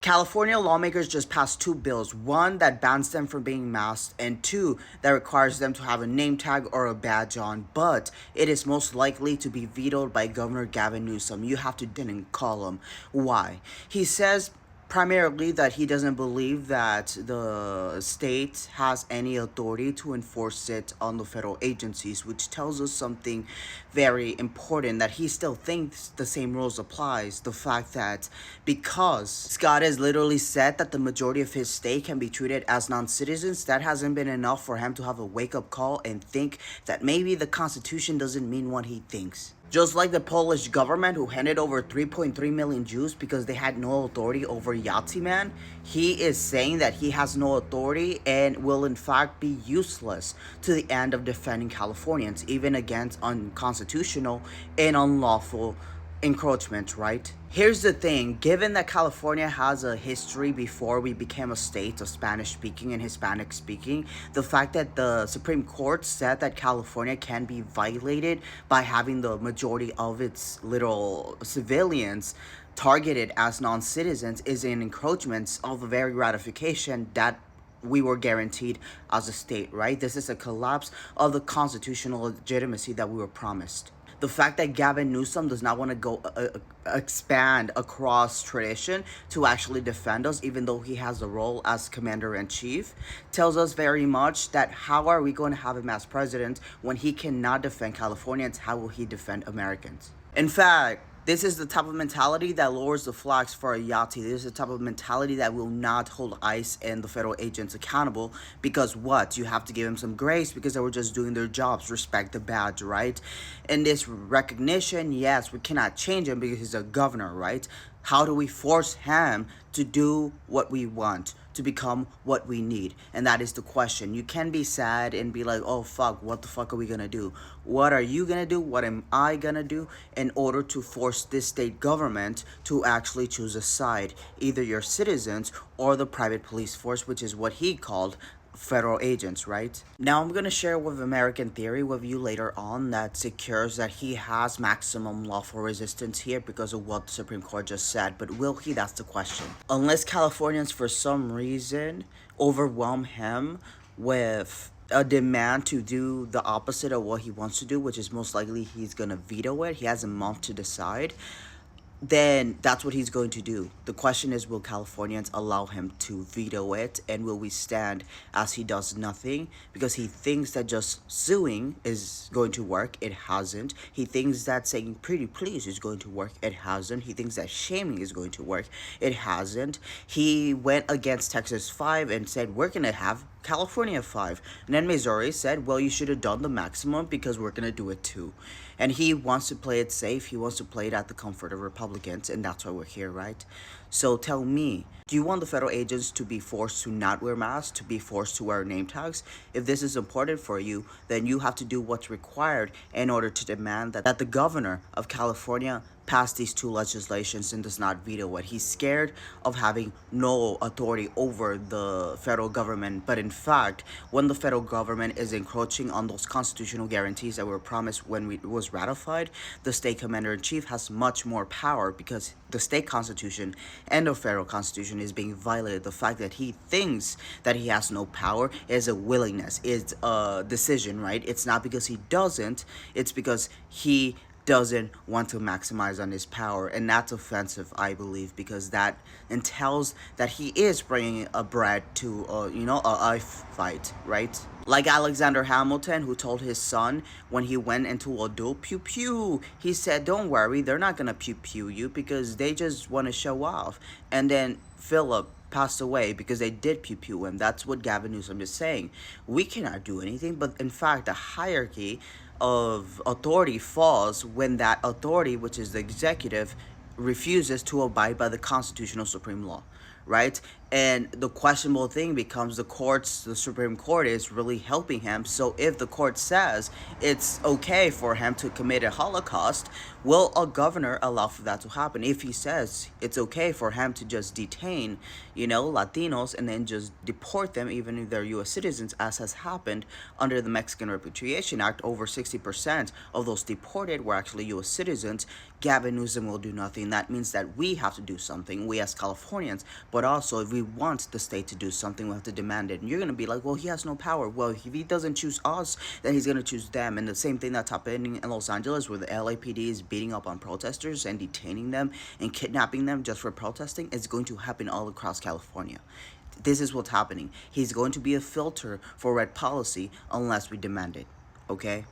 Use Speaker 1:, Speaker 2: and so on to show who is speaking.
Speaker 1: California lawmakers just passed two bills, one that bans them from being masked and two that requires them to have a name tag or a badge on, but it is most likely to be vetoed by Governor Gavin Newsom. You have to didn't call him. Why? He says primarily that he doesn't believe that the state has any authority to enforce it on the federal agencies, which tells us something very important, that he still thinks the same rules applies. The fact that because Scott has literally said that the majority of his state can be treated as non-citizens, that hasn't been enough for him to have a wake-up call and think that maybe the Constitution doesn't mean what he thinks. Just like the Polish government, who handed over 3.3 million Jews because they had no authority over Yahtzee Man, he is saying that he has no authority and will in fact be useless to the end of defending Californians, even against unconstitutional and unlawful encroachment, right? Here's the thing, given that California has a history before we became a state of Spanish speaking and Hispanic speaking, the fact that the Supreme Court said that California can be violated by having the majority of its little civilians targeted as non-citizens is an encroachment of a very ratification that we were guaranteed as a state, right? This is a collapse of the constitutional legitimacy that we were promised. The fact that Gavin Newsom does not want to go expand across tradition to actually defend us, even though he has the role as commander-in-chief, tells us very much that how are we going to have him as president when he cannot defend Californians? How will he defend Americans? In fact, this is the type of mentality that lowers the flags for a Yahtzee. This is the type of mentality that will not hold ICE and the federal agents accountable, because what? You have to give them some grace because they were just doing their jobs. Respect the badge, right? And this recognition, yes, we cannot change him because he's a governor, right? How do we force him to do what we want, to become what we need? And that is the question. You can be sad and be like, oh fuck, what the fuck are we gonna do? What are you gonna do? What am I gonna do in order to force this state government to actually choose a side, either your citizens or the private police force, which is what he called federal agents, right? Now I'm going to share with American theory with you later on that secures that he has maximum lawful resistance here because of what the Supreme Court just said. But will he? That's the question. Unless Californians for some reason overwhelm him with a demand to do the opposite of what he wants to do, which is most likely he's going to veto it. He has a month to decide. Then that's what he's going to do. The question is, will Californians allow him to veto it, and will we stand as he does nothing? Because he thinks that just suing is going to work. It hasn't. He thinks that saying pretty please is going to work. It hasn't. He thinks that shaming is going to work. It hasn't. He went against Texas 5 and said, we're going to have California 5. And then Missouri said, well, you should have done the maximum because we're going to do it too. And he wants to play it safe. He wants to play it at the comfort of Republicans. And that's why we're here, right? So tell me, do you want the federal agents to be forced to not wear masks, to be forced to wear name tags? If this is important for you, then you have to do what's required in order to demand that the governor of California pass these two legislations and does not veto it. He's scared of having no authority over the federal government. But in fact, when the federal government is encroaching on those constitutional guarantees that were promised when it was ratified, the state commander-in-chief has much more power because the state constitution and the federal constitution is being violated. The fact that he thinks that he has no power is a willingness, it's a decision, right? It's not because he doesn't, it's because he doesn't want to maximize on his power. And that's offensive, I believe, because that entails that he is bringing a bread to a fight, right? Like Alexander Hamilton, who told his son when he went into a duel, pew pew, he said, don't worry, they're not gonna pew pew you because they just want to show off. And then Philip passed away because they did pew pew him. That's what Gavin Newsom is saying. We cannot do anything, but in fact the hierarchy of authority falls when that authority, which is the executive, refuses to abide by the constitutional supreme law, right? And the questionable thing becomes the Supreme Court is really helping him. So if the court says it's okay for him to commit a Holocaust, will a governor allow for that to happen? If he says it's okay for him to just detain, Latinos and then just deport them, even if they're U.S. citizens, as has happened under the Mexican Repatriation Act, over 60% of those deported were actually U.S. citizens. Gavin Newsom will do nothing. That means that we have to do something, we as Californians, But also, if we want the state to do something, we have to demand it. And you're going to be like, well, he has no power. Well, if he doesn't choose us, then he's going to choose them. And the same thing that's happening in Los Angeles, where the LAPD is beating up on protesters and detaining them and kidnapping them just for protesting, is going to happen all across California. This is what's happening. He's going to be a filter for red policy unless we demand it. Okay?